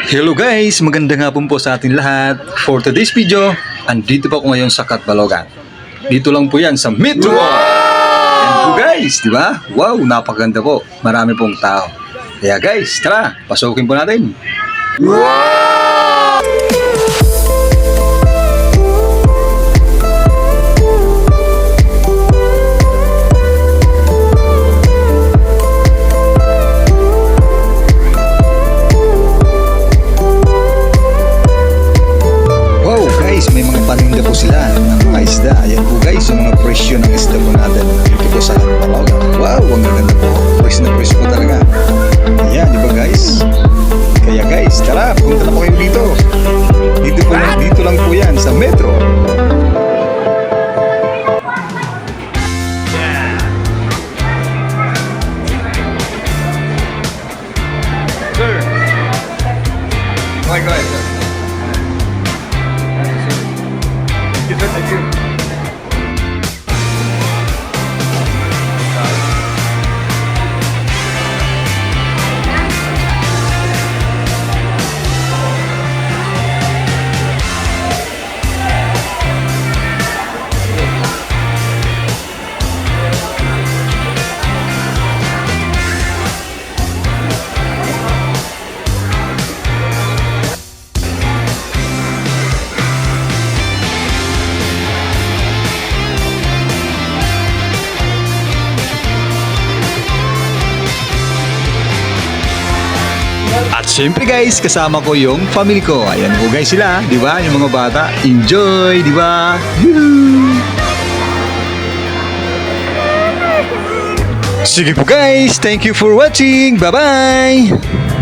Hello guys! Magandang hapon po sa ating lahat. For today's video, andito po ako ngayon sa Catbalogan. Dito lang po yan sa Metro Mall. Yan po guys, di ba? Wow, napakaganda po. Marami pong tao. Kaya guys, tara, pasukin po natin. May mga paninda po sila ng mga isda. Ayan po guys, yung mga presyo ng isda po natin dito po sa Catbalogan. Wow, ang ganda po. Fresh na fresh po talaga. Ayan, di ba guys? Kaya guys, tara, punta na po kayo dito. Dito lang po yan sa Metro. Sir. Go ahead, sir. Thank you. At syempre guys, kasama ko yung family ko. Ayan po guys sila, di ba? Yung mga bata, enjoy, di ba? Sige po guys, thank you for watching. Bye-bye!